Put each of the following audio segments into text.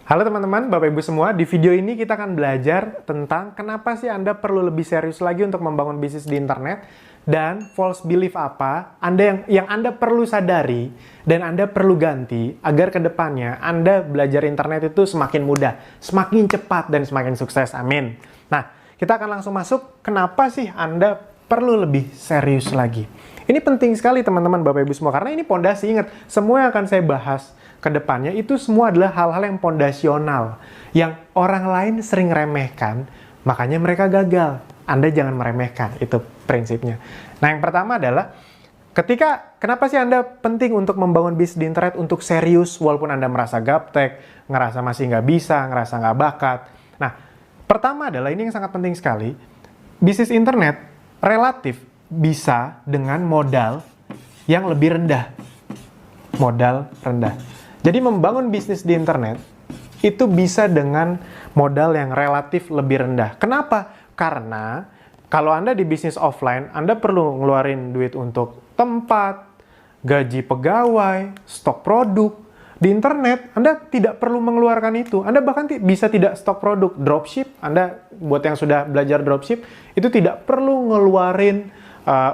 Halo teman-teman, Bapak Ibu semua. Di video ini kita akan belajar tentang kenapa sih Anda perlu lebih serius lagi untuk membangun bisnis di internet dan false belief apa yang Anda perlu sadari dan Anda perlu ganti agar kedepannya Anda belajar internet itu semakin mudah, semakin cepat, dan semakin sukses. Amin. Nah, kita akan langsung masuk kenapa sih Anda perlu lebih serius lagi. Ini penting sekali teman-teman Bapak Ibu semua, karena ini pondasi. Ingat, semua yang akan saya bahas ke depannya itu semua adalah hal-hal yang pondasional, yang orang lain sering remehkan, makanya mereka gagal. Anda jangan meremehkan, itu prinsipnya. Nah, yang pertama adalah, kenapa sih Anda penting untuk membangun bisnis di internet untuk serius, walaupun Anda merasa gaptek, ngerasa masih nggak bisa, ngerasa nggak bakat. Nah, pertama adalah, ini yang sangat penting sekali, bisnis internet relatif bisa dengan modal yang lebih rendah. Modal rendah. Jadi membangun bisnis di internet itu bisa dengan modal yang relatif lebih rendah. Kenapa? Karena kalau Anda di bisnis offline, Anda perlu ngeluarin duit untuk tempat, gaji pegawai, stok produk. Di internet, Anda tidak perlu mengeluarkan itu. Anda bahkan bisa tidak stok produk. Dropship, Anda buat yang sudah belajar dropship, itu tidak perlu ngeluarin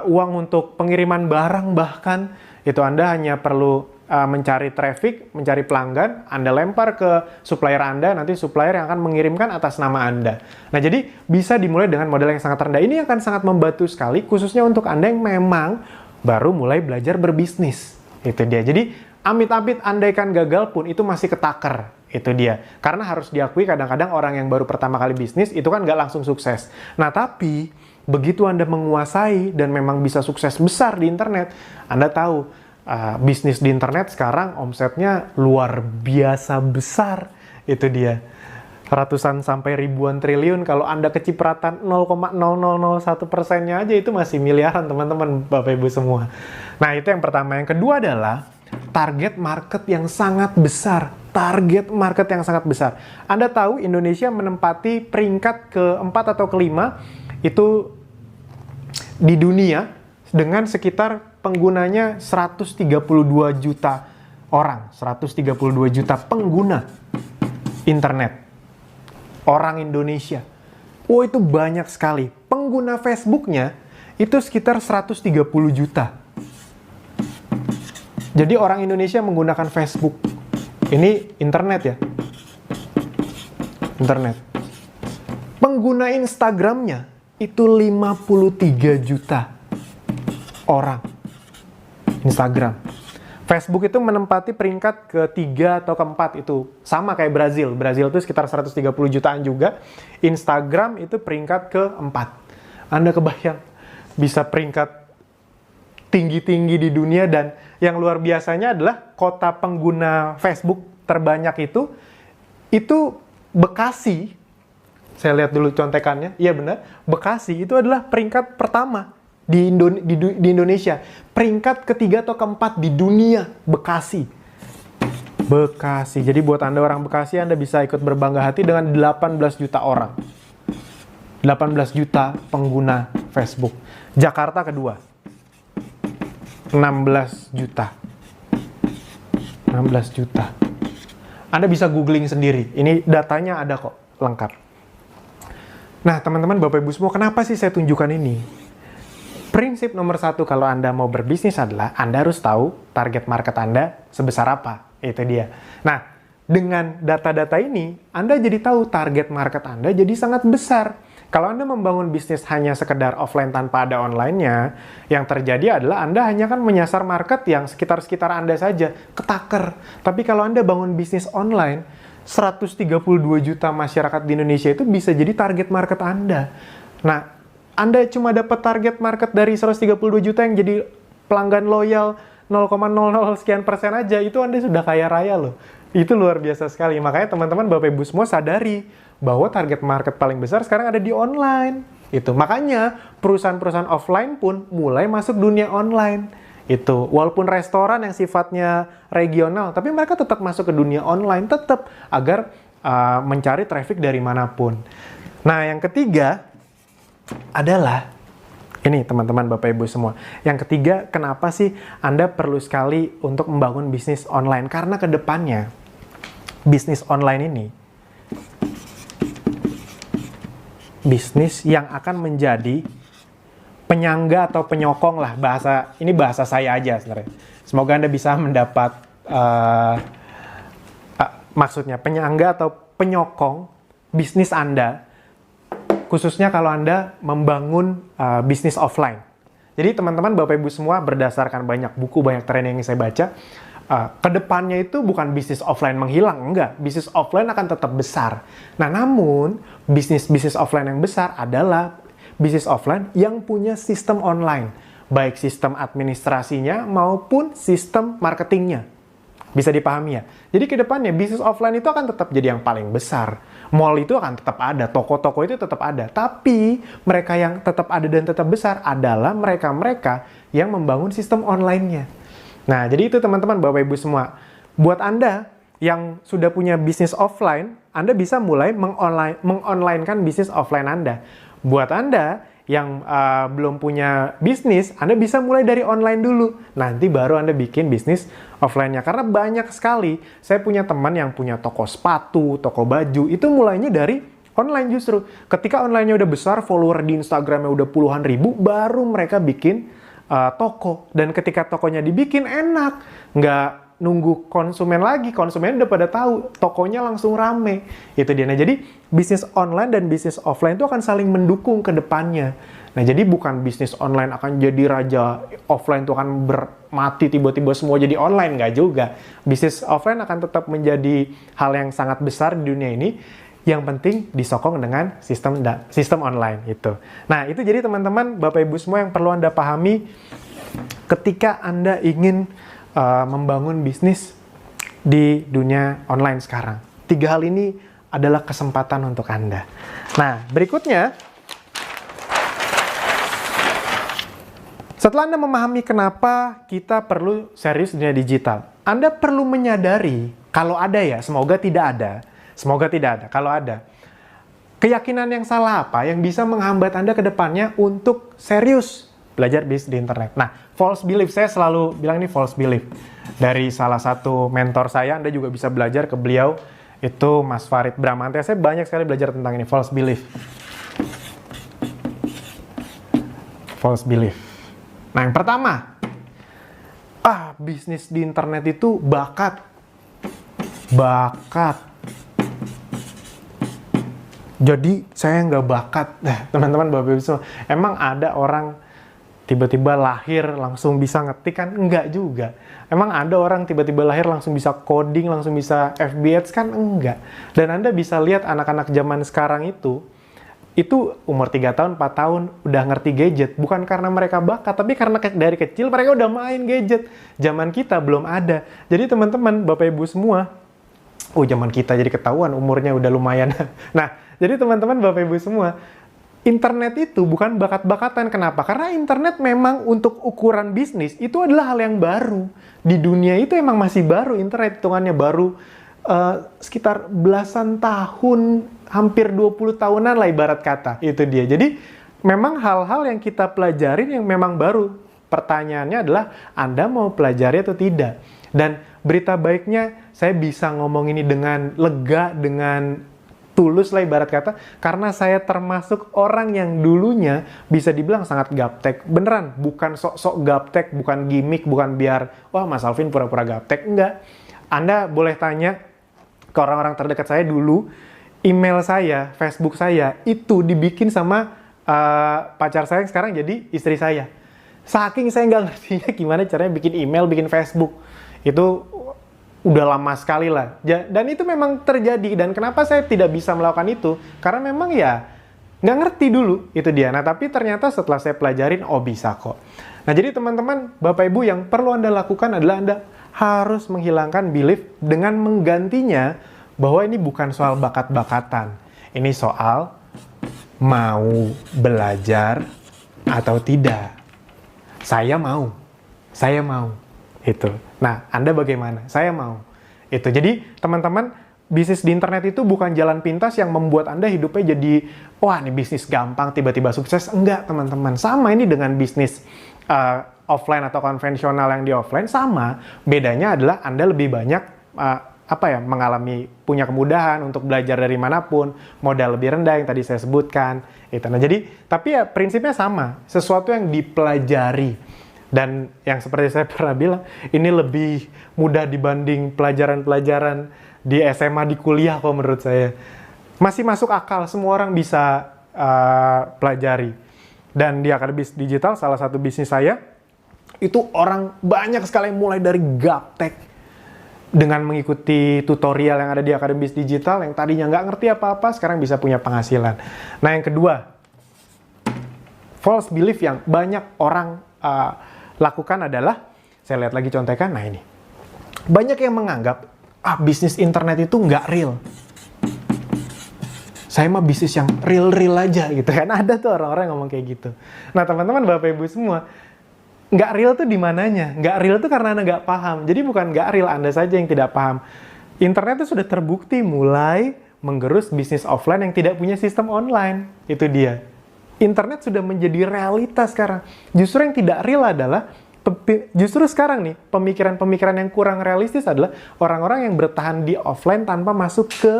uang untuk pengiriman barang, bahkan itu Anda hanya perlu mencari traffic, mencari pelanggan, Anda lempar ke supplier Anda, nanti supplier yang akan mengirimkan atas nama Anda. Nah, jadi bisa dimulai dengan modal yang sangat rendah. Ini akan sangat membantu sekali, khususnya untuk Anda yang memang baru mulai belajar berbisnis. Itu dia. Jadi, amit-amit andaikan gagal pun, itu masih ketaker. Itu dia. Karena harus diakui kadang-kadang orang yang baru pertama kali bisnis, itu kan nggak langsung sukses. Nah, tapi begitu Anda menguasai dan memang bisa sukses besar di internet, Anda tahu, bisnis di internet sekarang omsetnya luar biasa besar. Itu dia, ratusan sampai ribuan triliun. Kalau Anda kecipratan 0,0001%-nya aja itu masih miliaran, teman-teman Bapak Ibu semua. Nah, itu yang pertama. Yang kedua adalah target market yang sangat besar. Target market yang sangat besar. Anda tahu Indonesia menempati peringkat keempat atau kelima itu di dunia dengan sekitar penggunanya 132 juta orang, 132 juta pengguna internet. Orang Indonesia. Oh, itu banyak sekali. Pengguna Facebooknya itu sekitar 130 juta. Jadi orang Indonesia menggunakan Facebook. Ini internet ya. Internet. Pengguna Instagramnya itu 53 juta orang. Instagram. Facebook itu menempati peringkat ketiga atau keempat, itu sama kayak Brazil. Brazil itu sekitar 130 jutaan juga. Instagram itu peringkat keempat. Anda kebayang bisa peringkat tinggi-tinggi di dunia, dan yang luar biasanya adalah kota pengguna Facebook terbanyak itu Bekasi. Saya lihat dulu contekannya. Iya benar. Bekasi itu adalah peringkat pertama di Indonesia. Peringkat ketiga atau keempat di dunia, Bekasi. Bekasi. Jadi buat Anda orang Bekasi, Anda bisa ikut berbangga hati dengan 18 juta orang. 18 juta pengguna Facebook. Jakarta kedua. 16 juta. 16 juta. Anda bisa googling sendiri. Ini datanya ada kok, lengkap. Nah, teman-teman Bapak Ibu semua, kenapa sih saya tunjukkan ini? Prinsip nomor satu kalau Anda mau berbisnis adalah Anda harus tahu target market Anda sebesar apa. Itu dia. Nah, dengan data-data ini, Anda jadi tahu target market Anda jadi sangat besar. Kalau Anda membangun bisnis hanya sekedar offline tanpa ada online-nya, yang terjadi adalah Anda hanya kan menyasar market yang sekitar-sekitar Anda saja, ketaker. Tapi kalau Anda bangun bisnis online, 132 juta masyarakat di Indonesia itu bisa jadi target market Anda. Nah, Anda cuma dapat target market dari 132 juta yang jadi pelanggan loyal 0,00 sekian persen aja, itu Anda sudah kaya raya loh. Itu luar biasa sekali. Makanya teman-teman Bapak Ibu semua sadari bahwa target market paling besar sekarang ada di online. Itu makanya perusahaan-perusahaan offline pun mulai masuk dunia online. Itu walaupun restoran yang sifatnya regional, tapi mereka tetap masuk ke dunia online, tetap agar mencari traffic dari manapun. Nah, yang ketiga adalah ini, teman-teman Bapak Ibu semua. Yang ketiga, kenapa sih Anda perlu sekali untuk membangun bisnis online? Karena ke depannya bisnis online ini, bisnis yang akan menjadi penyangga atau penyokong lah, ini bahasa saya aja sebenarnya. Semoga Anda bisa mendapat maksudnya penyangga atau penyokong bisnis Anda, khususnya kalau Anda membangun bisnis offline. Jadi teman-teman, Bapak Ibu semua, berdasarkan banyak buku, banyak training yang saya baca, kedepannya itu bukan bisnis offline menghilang, enggak. Bisnis offline akan tetap besar. Nah, namun bisnis offline yang besar adalah bisnis offline yang punya sistem online, baik sistem administrasinya maupun sistem marketingnya. Bisa dipahami ya? Jadi ke depannya bisnis offline itu akan tetap jadi yang paling besar. Mall itu akan tetap ada, toko-toko itu tetap ada. Tapi mereka yang tetap ada dan tetap besar adalah mereka-mereka yang membangun sistem online-nya. Nah, jadi itu teman-teman, Bapak Ibu semua. Buat Anda yang sudah punya bisnis offline, Anda bisa mulai mengonlinekan bisnis offline Anda. Buat Anda yang belum punya bisnis, Anda bisa mulai dari online dulu. Nanti baru Anda bikin bisnis offline-nya. Karena banyak sekali, saya punya teman yang punya toko sepatu, toko baju, itu mulainya dari online justru. Ketika online-nya udah besar, follower di Instagram-nya udah puluhan ribu, baru mereka bikin toko. Dan ketika tokonya dibikin, enak. Nggak nunggu konsumen lagi, konsumen udah pada tahu, tokonya langsung rame. Itu dia. Nah, jadi bisnis online dan bisnis offline itu akan saling mendukung ke depannya. Nah, jadi bukan bisnis online akan jadi raja, offline itu akan mati tiba-tiba semua jadi online, nggak juga. Bisnis offline akan tetap menjadi hal yang sangat besar di dunia ini. Yang penting disokong dengan sistem online itu. Nah, itu jadi teman-teman, Bapak Ibu semua yang perlu Anda pahami ketika Anda ingin membangun bisnis di dunia online sekarang. 3 hal ini adalah kesempatan untuk Anda. Nah, berikutnya, setelah Anda memahami kenapa kita perlu serius di dunia digital, Anda perlu menyadari, kalau ada ya, semoga tidak ada, kalau ada, keyakinan yang salah apa yang bisa menghambat Anda ke depannya untuk serius belajar bisnis di internet. Nah, false belief, saya selalu bilang ini false belief. Dari salah satu mentor saya, Anda juga bisa belajar ke beliau, itu Mas Farid Bramantya. Saya banyak sekali belajar tentang ini, false belief. False belief. Nah, yang pertama, bisnis di internet itu bakat. Jadi, saya nggak bakat. Nah, teman-teman, Bapak Ibu semua, emang ada orang tiba-tiba lahir langsung bisa ngetik kan? Enggak juga. Emang ada orang tiba-tiba lahir langsung bisa coding, langsung bisa FB Ads kan? Enggak. Dan Anda bisa lihat anak-anak zaman sekarang itu umur 3 tahun, 4 tahun udah ngerti gadget. Bukan karena mereka bakat, tapi karena dari kecil mereka udah main gadget. Zaman kita belum ada. Jadi teman-teman, Bapak Ibu semua, zaman kita jadi ketahuan umurnya udah lumayan. Nah, jadi teman-teman, Bapak Ibu semua, internet itu bukan bakat-bakatan. Kenapa? Karena internet memang untuk ukuran bisnis itu adalah hal yang baru. Di dunia itu emang masih baru, internet hitungannya baru sekitar belasan tahun, hampir 20 tahunan lah ibarat kata. Itu dia. Jadi memang hal-hal yang kita pelajarin yang memang baru. Pertanyaannya adalah Anda mau pelajari atau tidak? Dan berita baiknya saya bisa ngomong ini dengan lega, dengan tulus lah ibarat kata, karena saya termasuk orang yang dulunya bisa dibilang sangat gaptek. Beneran, bukan sok-sok gaptek, bukan gimmick, bukan biar, wah Mas Alvin pura-pura gaptek. Enggak. Anda boleh tanya ke orang-orang terdekat saya dulu, email saya, Facebook saya, itu dibikin sama pacar saya yang sekarang jadi istri saya. Saking saya nggak ngertinya gimana caranya bikin email, bikin Facebook. Itu udah lama sekali lah. Dan itu memang terjadi. Dan kenapa saya tidak bisa melakukan itu? Karena memang ya nggak ngerti dulu. Itu dia. Nah, tapi ternyata setelah saya pelajarin, bisa kok. Nah, jadi teman-teman, Bapak Ibu, yang perlu Anda lakukan adalah Anda harus menghilangkan belief dengan menggantinya bahwa ini bukan soal bakat-bakatan. Ini soal mau belajar atau tidak. Saya mau. Itu. Nah, Anda bagaimana? Saya mau. Itu. Jadi, teman-teman, bisnis di internet itu bukan jalan pintas yang membuat Anda hidupnya jadi, wah, ini bisnis gampang, tiba-tiba sukses. Enggak, teman-teman. Sama ini dengan bisnis offline atau konvensional yang di offline, sama. Bedanya adalah Anda lebih banyak mengalami punya kemudahan untuk belajar dari manapun, modal lebih rendah yang tadi saya sebutkan. Itu. Nah, jadi tapi ya prinsipnya sama, sesuatu yang dipelajari. Dan yang seperti saya pernah bilang, ini lebih mudah dibanding pelajaran-pelajaran di SMA, di kuliah kalau menurut saya. Masih masuk akal, semua orang bisa pelajari. Dan di Akademis Digital, salah satu bisnis saya, itu orang banyak sekali mulai dari gaptek, dengan mengikuti tutorial yang ada di Akademis Digital, yang tadinya nggak ngerti apa-apa, sekarang bisa punya penghasilan. Nah, yang kedua, false belief yang banyak orang lakukan adalah, saya lihat lagi contekan, nah ini. Banyak yang menganggap, bisnis internet itu nggak real. Saya mah bisnis yang real-real aja gitu kan. Ada tuh orang-orang yang ngomong kayak gitu. Nah, teman-teman, Bapak Ibu semua, nggak real tuh di mananya? Nggak real tuh karena Anda nggak paham. Jadi bukan nggak real, Anda saja yang tidak paham. Internet itu sudah terbukti mulai menggerus bisnis offline yang tidak punya sistem online. Itu dia. Internet sudah menjadi realitas sekarang. Justru yang tidak real adalah, justru sekarang nih, pemikiran-pemikiran yang kurang realistis adalah orang-orang yang bertahan di offline tanpa masuk ke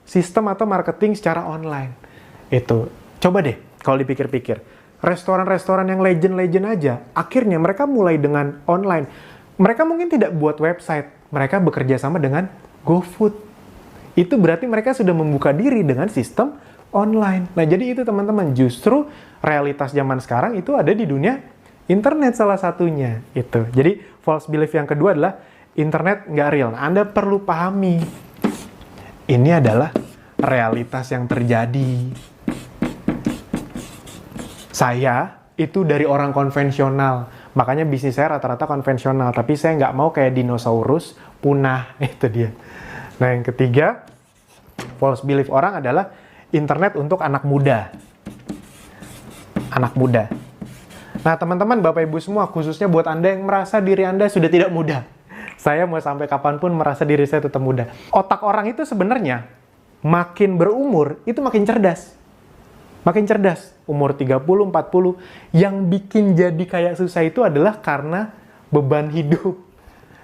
sistem atau marketing secara online. Itu. Coba deh kalau dipikir-pikir. Restoran-restoran yang legend-legend aja, akhirnya mereka mulai dengan online. Mereka mungkin tidak buat website, mereka bekerja sama dengan GoFood. Itu berarti mereka sudah membuka diri dengan sistem online. Nah, jadi itu teman-teman, justru realitas zaman sekarang itu ada di dunia internet salah satunya. Itu. Jadi, false belief yang kedua adalah internet nggak real. Nah, Anda perlu pahami, ini adalah realitas yang terjadi. Saya itu dari orang konvensional, makanya bisnis saya rata-rata konvensional, tapi saya nggak mau kayak dinosaurus punah, itu dia. Nah, yang ketiga, false belief orang adalah internet untuk anak muda. Anak muda. Nah, teman-teman, Bapak Ibu semua, khususnya buat Anda yang merasa diri Anda sudah tidak muda. Saya mau sampai kapanpun merasa diri saya tetap muda. Otak orang itu sebenarnya makin berumur, itu makin cerdas. Makin cerdas, umur 30, 40, yang bikin jadi kayak susah itu adalah karena beban hidup.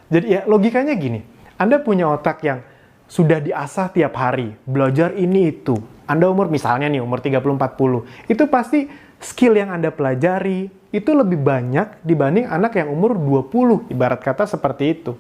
Jadi ya logikanya gini, Anda punya otak yang sudah diasah tiap hari, belajar ini itu. Anda umur misalnya nih, umur 30, 40, itu pasti skill yang Anda pelajari itu lebih banyak dibanding anak yang umur 20, ibarat kata seperti itu.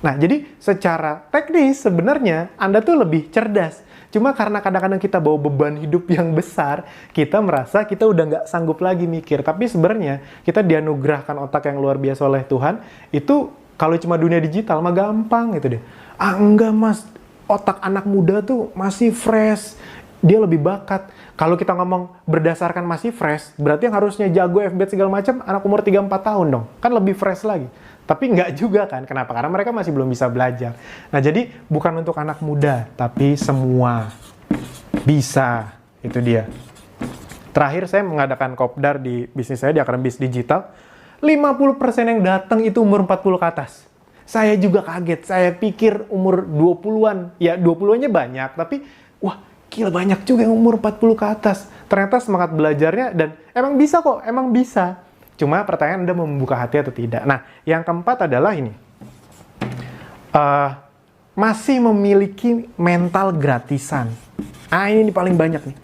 Nah, jadi secara teknis sebenarnya Anda tuh lebih cerdas. Cuma karena kadang-kadang kita bawa beban hidup yang besar, kita merasa kita udah nggak sanggup lagi mikir. Tapi sebenarnya kita dianugerahkan otak yang luar biasa oleh Tuhan, itu kalau cuma dunia digital mah gampang gitu deh. Enggak mas, otak anak muda tuh masih fresh, dia lebih bakat. Kalau kita ngomong berdasarkan masih fresh, berarti yang harusnya jago FB segala macam, anak umur 3-4 tahun dong. Kan lebih fresh lagi. Tapi nggak juga kan, kenapa? Karena mereka masih belum bisa belajar. Nah, jadi bukan untuk anak muda, tapi semua bisa. Itu dia. Terakhir saya mengadakan kopdar di bisnis saya, di Akademis Digital. 50% yang datang itu umur 40 ke atas. Saya juga kaget, saya pikir umur 20-an. Ya 20-annya banyak, tapi wah gila banyak juga yang umur 40 ke atas. Ternyata semangat belajarnya, dan emang bisa kok, emang bisa. Cuma pertanyaan Anda mau membuka hati atau tidak. Nah, yang keempat adalah ini. Masih memiliki mental gratisan. Ini paling banyak nih.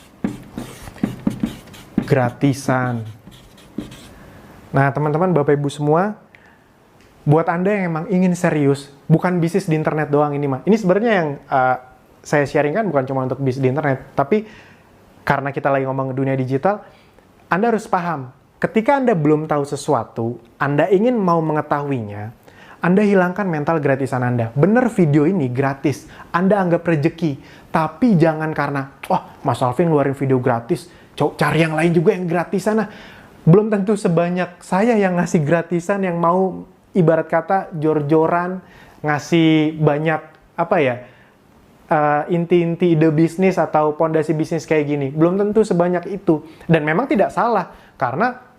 Gratisan. Nah, teman-teman, Bapak Ibu semua, buat Anda yang emang ingin serius, bukan bisnis di internet doang ini mah. Ini sebenarnya yang saya sharingkan bukan cuma untuk bisnis di internet, tapi karena kita lagi ngomong dunia digital, Anda harus paham. Ketika Anda belum tahu sesuatu, Anda ingin mau mengetahuinya, Anda hilangkan mental gratisan Anda. Bener video ini gratis, Anda anggap rezeki. Tapi jangan karena, Mas Alvin ngeluarin video gratis, cari yang lain juga yang gratisan. Nah, belum tentu sebanyak saya yang ngasih gratisan, yang mau ibarat kata jor-joran, ngasih banyak, inti-inti ide bisnis atau pondasi bisnis kayak gini. Belum tentu sebanyak itu. Dan memang tidak salah, karena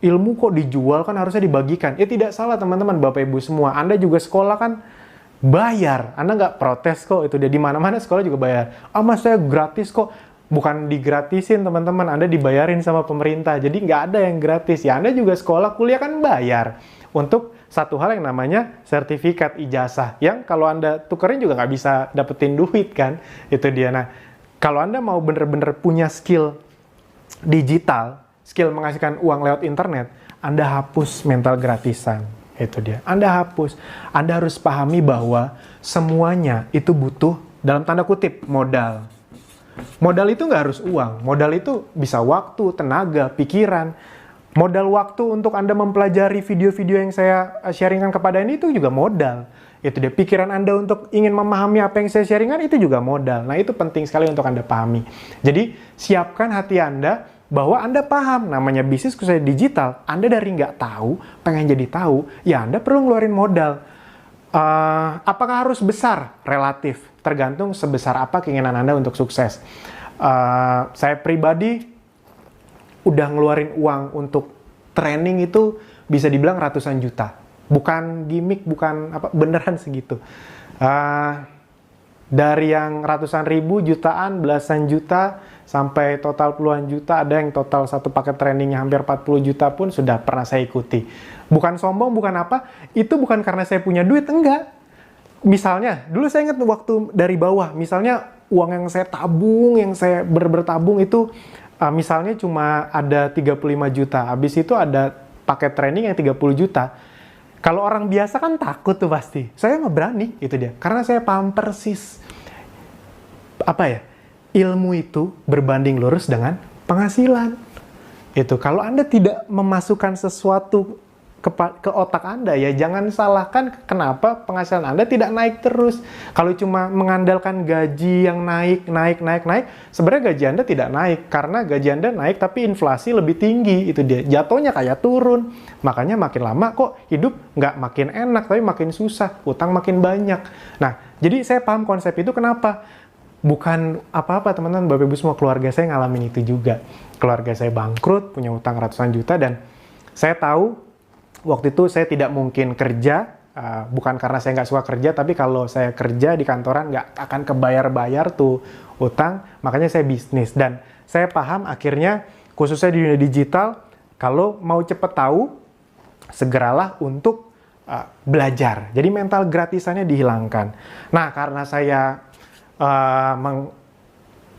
ilmu kok dijual kan harusnya dibagikan. Ya tidak salah teman-teman, Bapak Ibu semua. Anda juga sekolah kan bayar. Anda nggak protes kok, itu dia. Di mana-mana sekolah juga bayar. Mas saya gratis kok. Bukan digratisin teman-teman, Anda dibayarin sama pemerintah. Jadi nggak ada yang gratis. Ya Anda juga sekolah, kuliah kan bayar. Untuk satu hal yang namanya sertifikat ijazah, yang kalau Anda tukerin juga nggak bisa dapetin duit kan, itu dia. Nah, kalau Anda mau bener-bener punya skill digital, skill menghasilkan uang lewat internet, Anda hapus mental gratisan. Itu dia. Anda hapus. Anda harus pahami bahwa semuanya itu butuh, dalam tanda kutip, modal. Modal itu nggak harus uang. Modal itu bisa waktu, tenaga, pikiran. Modal waktu untuk Anda mempelajari video-video yang saya sharingkan kepada Anda itu juga modal. Itu dia. Pikiran Anda untuk ingin memahami apa yang saya sharingkan itu juga modal. Nah, itu penting sekali untuk Anda pahami. Jadi, siapkan hati Anda bahwa Anda paham namanya bisnis khususnya digital. Anda dari nggak tahu, pengen jadi tahu, ya Anda perlu ngeluarin modal. Apakah harus besar? Relatif. Tergantung sebesar apa keinginan Anda untuk sukses. Saya pribadi udah ngeluarin uang untuk training itu bisa dibilang ratusan juta. Bukan gimmick, bukan apa, beneran segitu. Dari yang ratusan ribu, jutaan, belasan juta, sampai total puluhan juta, ada yang total satu paket trainingnya hampir 40 juta pun sudah pernah saya ikuti. Bukan sombong, bukan apa, itu bukan karena saya punya duit, enggak. Misalnya, dulu saya ingat waktu dari bawah, misalnya uang yang saya tabung, yang saya bertabung itu, misalnya cuma ada 35 juta, habis itu ada paket training yang 30 juta. Kalau orang biasa kan takut tuh pasti. Saya nggak berani, itu dia. Karena saya paham persis, apa ya, ilmu itu berbanding lurus dengan penghasilan. Itu kalau Anda tidak memasukkan sesuatu ke otak Anda, ya jangan salahkan kenapa penghasilan Anda tidak naik terus. Kalau cuma mengandalkan gaji yang naik, sebenarnya gaji Anda tidak naik. Karena gaji Anda naik tapi inflasi lebih tinggi, itu dia. Jatuhnya kayak turun. Makanya makin lama kok hidup nggak makin enak, tapi makin susah. Utang makin banyak. Nah, jadi saya paham konsep itu kenapa. Bukan apa-apa teman-teman, Bapak Ibu semua, keluarga saya ngalamin itu juga. Keluarga saya bangkrut, punya utang ratusan juta, dan saya tahu waktu itu saya tidak mungkin kerja, bukan karena saya nggak suka kerja, tapi kalau saya kerja di kantoran nggak akan kebayar-bayar tuh utang, makanya saya bisnis. Dan saya paham akhirnya, khususnya di dunia digital, kalau mau cepet tahu, segeralah untuk belajar. Jadi mental gratisannya dihilangkan. Nah, karena saya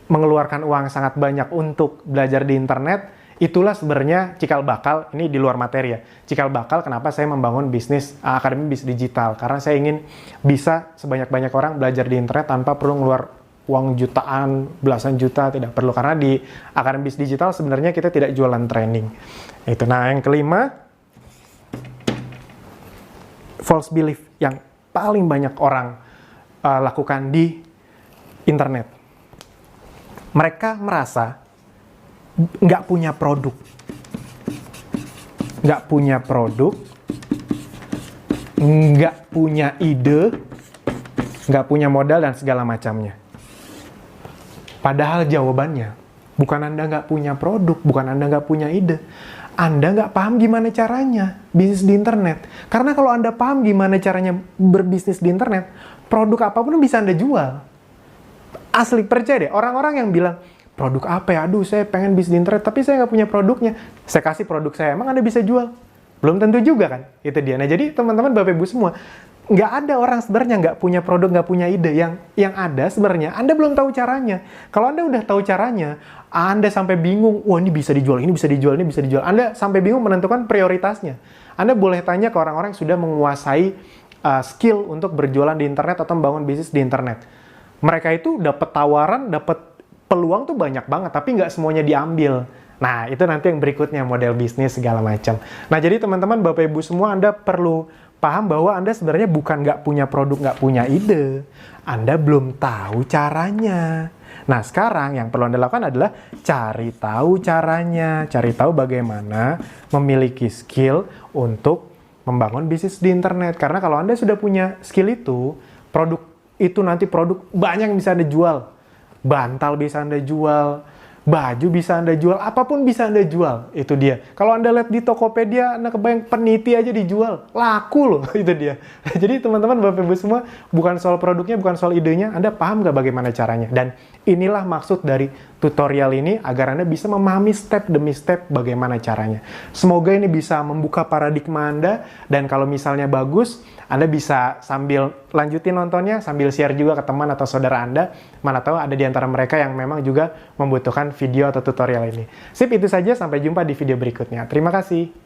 mengeluarkan uang sangat banyak untuk belajar di internet, itulah sebenarnya cikal bakal, ini di luar materi ya, cikal bakal kenapa saya membangun bisnis, Akademi Bisnis Digital, karena saya ingin bisa sebanyak-banyak orang belajar di internet tanpa perlu ngeluar uang jutaan, belasan juta, tidak perlu, karena di Akademi Bisnis Digital sebenarnya kita tidak jualan training. Itu. Nah, yang kelima, false belief yang paling banyak orang lakukan di internet. Mereka merasa nggak punya produk, nggak punya ide, nggak punya modal dan segala macamnya. Padahal jawabannya bukan Anda nggak punya produk, bukan Anda nggak punya ide, Anda nggak paham gimana caranya bisnis di internet. Karena kalau Anda paham gimana caranya berbisnis di internet, produk apapun bisa Anda jual. Asli, percaya deh, orang-orang yang bilang, produk apa ya? Aduh, saya pengen bisnis di internet, tapi saya nggak punya produknya. Saya kasih produk saya, emang Anda bisa jual? Belum tentu juga kan? Itu dia. Nah, jadi teman-teman, Bapak Ibu semua, nggak ada orang sebenarnya nggak punya produk, nggak punya ide. Yang ada sebenarnya, Anda belum tahu caranya. Kalau Anda udah tahu caranya, Anda sampai bingung, wah ini bisa dijual, ini bisa dijual, ini bisa dijual. Anda sampai bingung menentukan prioritasnya. Anda boleh tanya ke orang-orang yang sudah menguasai skill untuk berjualan di internet atau membangun bisnis di internet. Mereka itu dapat tawaran, dapat peluang tuh banyak banget, tapi nggak semuanya diambil. Nah, itu nanti yang berikutnya, model bisnis segala macam. Nah, jadi teman-teman, Bapak Ibu semua, Anda perlu paham bahwa Anda sebenarnya bukan nggak punya produk, nggak punya ide. Anda belum tahu caranya. Nah, sekarang yang perlu Anda lakukan adalah cari tahu caranya, cari tahu bagaimana memiliki skill untuk membangun bisnis di internet. Karena kalau Anda sudah punya skill itu, produk itu nanti produk banyak yang bisa Anda jual. Bantal bisa Anda jual, baju bisa Anda jual, apapun bisa Anda jual. Itu dia. Kalau Anda lihat di Tokopedia, Anda kebayang peniti aja dijual. Laku loh, itu dia. Jadi teman-teman, Bapak Ibu semua, bukan soal produknya, bukan soal idenya, Anda paham nggak bagaimana caranya? Dan inilah maksud dari tutorial ini agar Anda bisa memahami step demi step bagaimana caranya. Semoga ini bisa membuka paradigma Anda, dan kalau misalnya bagus, Anda bisa sambil lanjutin nontonnya, sambil share juga ke teman atau saudara Anda. Mana tahu ada di antara mereka yang memang juga membutuhkan video atau tutorial ini. Sip, itu saja. Sampai jumpa di video berikutnya. Terima kasih.